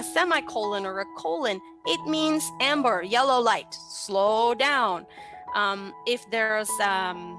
a semicolon or a colon, it means amber, yellow light, slow down. If there's an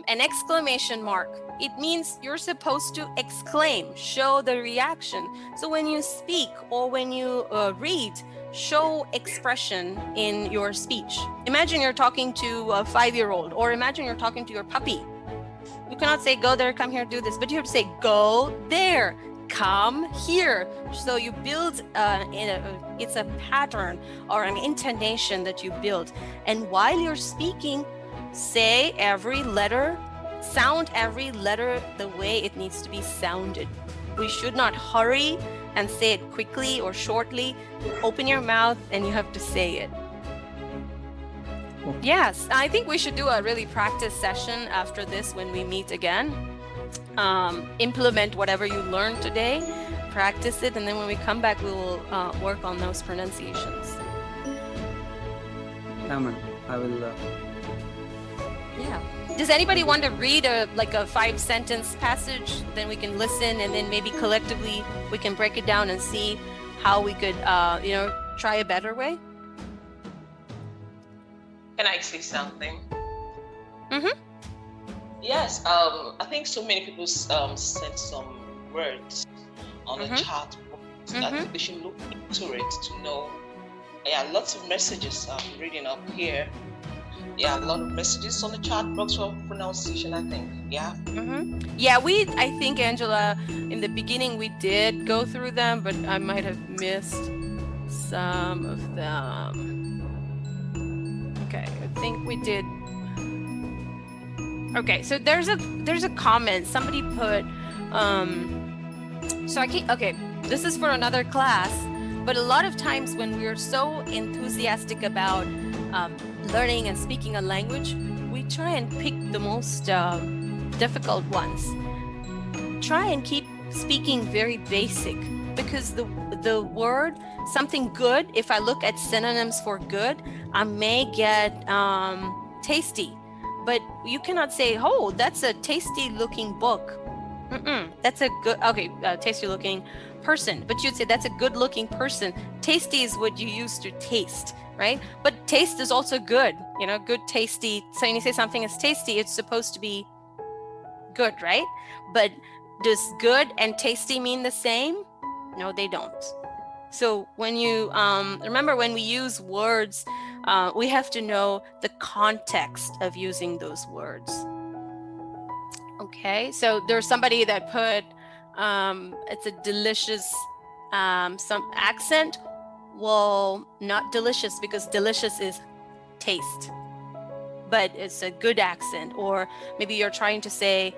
exclamation mark, it means you're supposed to exclaim, show the reaction. So when you speak or when you read, show expression in your speech. Imagine you're talking to a 5-year-old, or imagine you're talking to your puppy. You cannot say, go there, come here, do this, but you have to say, go there, come here. So you build, it's a pattern or an intonation that you build. And while you're speaking, say every letter, sound every letter the way it needs to be sounded. We should not hurry and say it quickly or shortly. Open your mouth and you have to say it. Yes, I think we should do a really practice session after this when we meet again. Implement whatever you learned today, practice it, and then when we come back, we will work on those pronunciations. Yeah, ma'am. I will. Yeah. Does anybody want to read a 5-sentence passage? Then we can listen, and then maybe collectively we can break it down and see how we could, try a better way. Can I say something? Mm-hmm. Yes. I think so many people sent some words on the chat. I think we should look into it to know. Yeah, lots of messages I'm reading up here. Yeah, a lot of messages on the chat box for pronunciation, I think. Yeah. Yeah, I think, Angela, in the beginning we did go through them, but I might have missed some of them. Okay, I think we did. Okay, so there's a comment somebody put. Okay, this is for another class, but a lot of times when we're so enthusiastic about learning and speaking a language, we try and pick the most difficult ones. Try and keep speaking very basic, because the word something good, if I look at synonyms for good, I may get tasty, but you cannot say, oh, that's a tasty looking book. That's a good, tasty looking person, but you'd say that's a good looking person. Tasty is what you use to taste, right? But taste is also good, good, tasty. So when you say something is tasty, it's supposed to be good, right? But does good and tasty mean the same? No, they don't. So when you remember, when we use words, we have to know the context of using those words. Okay, so there's somebody that put it's a delicious some accent. Well, not delicious, because delicious is taste, but it's a good accent. Or maybe you're trying to say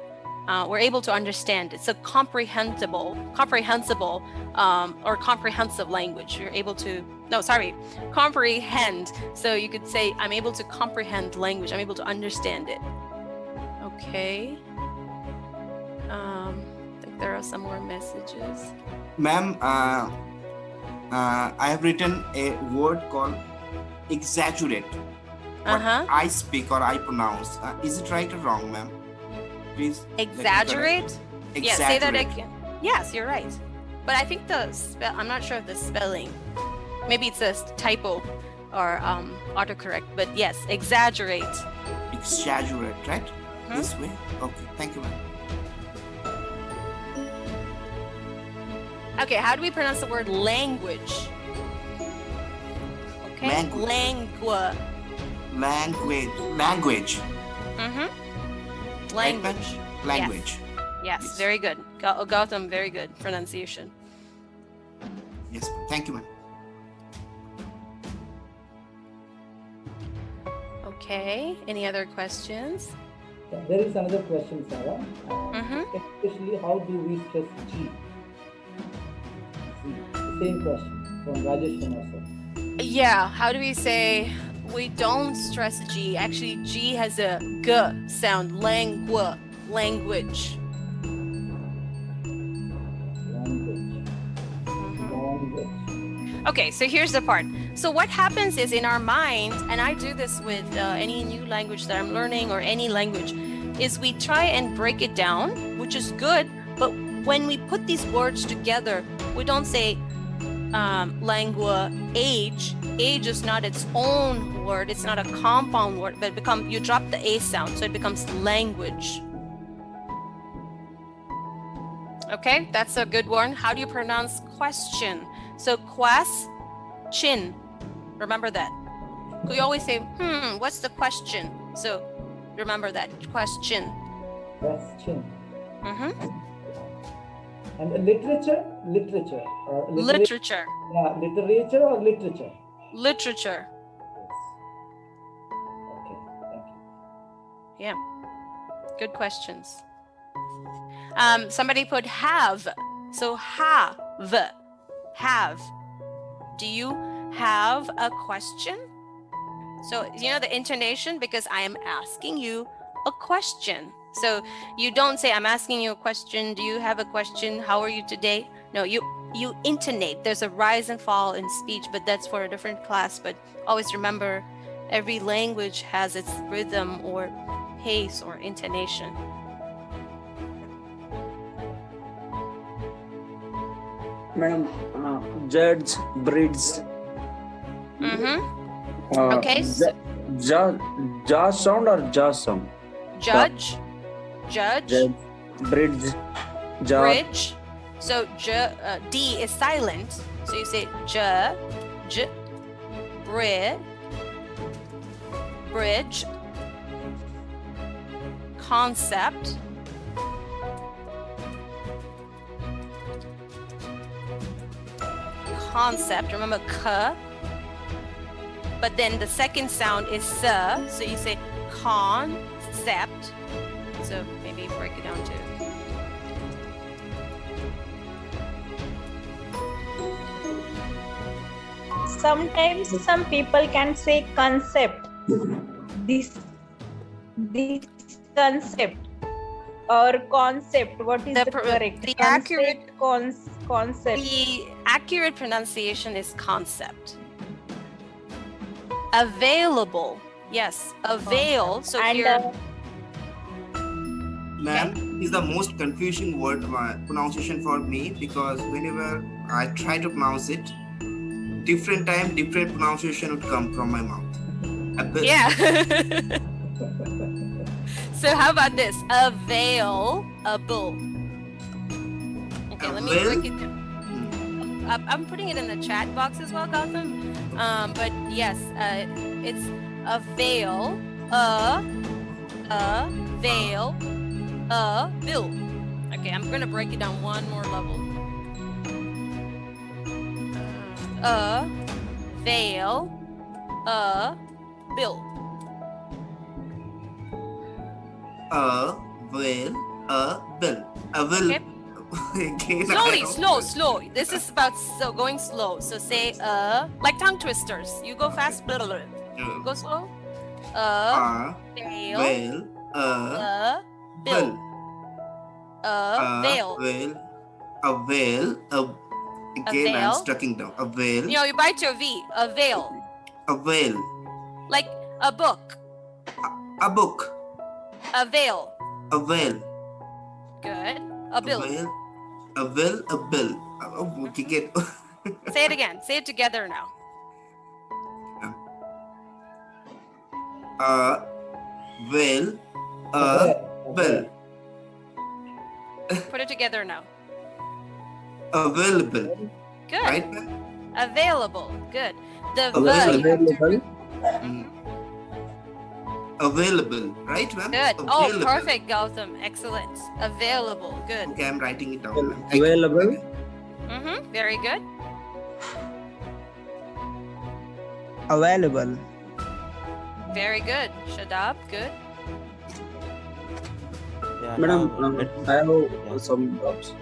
we're able to understand. It's a comprehensible or comprehensive language. You're able to, comprehend. So you could say, I'm able to comprehend language. I'm able to understand it. Okay. I think there are some more messages. Ma'am, I have written a word called exaggerate. What I speak or I pronounce. Is it right or wrong, ma'am? Please. Exaggerate? Yeah, say that Exaggerate. again. Yes, you're right. But I think I'm not sure of the spelling. Maybe it's a typo or autocorrect, but yes, exaggerate. Exaggerate, right? This way? Okay, thank you, ma'am. Okay, how do we pronounce the word language? Okay, Language. Language. Language. Language. Yes, very good. Gautam, very good pronunciation. Yes, ma'am. Thank you, ma'am. Okay, any other questions? There is another question, Sarah. Especially, how do we stress G? The same question from Rajesh Kumar, sir. Yeah, how do we say we don't stress G? Actually, G has a G sound, language. Okay, so here's the part. So what happens is in our mind, and I do this with any new language that I'm learning or any language, is we try and break it down, which is good, but when we put these words together, we don't say language. Age is not its own word. It's not a compound word, but you drop the A sound, so it becomes language. Okay, that's a good one. How do you pronounce question? So question. Remember that. We always say, what's the question? So remember that. Question. Question. Mm-hmm. And literature? Literature. Literature. Yeah, literature or literature? Literature. Yes. Okay, thank you. Yeah. Good questions. Somebody put have. So have. Have. Do you have a question? So, you know the intonation, because I am asking you a question. So you don't say, I'm asking you a question. Do you have a question? How are you today? No, you intonate. There's a rise and fall in speech, but that's for a different class. But always remember, every language has its rhythm or pace or intonation. Madam, judge, breeds. Okay. Ja sound or ja sound? Judge. Bridge. Bridge. So D is silent. So you say bridge. Concept. Remember K. But then the second sound is S. So you say concept. So maybe break it down to. Sometimes some people can say concept. This concept or concept. What is the correct? The accurate concept. The accurate pronunciation is concept. Available. Yes, avail. So and here. Ma'am, is the most confusing word pronunciation for me, because whenever I try to pronounce it, different time, different pronunciation would come from my mouth. Yeah. So how about this? Available. Okay, let me break it down. I'm putting it in the chat box as well, Gautam. But yes, it's avail, avail, bill. Okay, I'm gonna break it down one more level. Avail, bill. Bill. Okay. Again, Slow. This is about going slow. So say like tongue twisters. You go fast, blah, blah, blah. Go slow. Veil. Bill. Veil. Avail. Again, I'm stucking down. Avail. You know, you bite your V. Avail. Avail. Like a book. A book. Avail. Avail. Good. A bill. Avail. A bill. Okay, get. Say it again. Say it together now. Bill. Bill. Put it together now. Available. Good. Right? Available. Good. The Available. Available. Right, ma'am? Good. Available. Oh, perfect, Gautam. Excellent. Available. Good. Okay, I'm writing it down. ma'am. Available. Very good. Available. Very good. Shadab. Good. Madam, I have some doubts.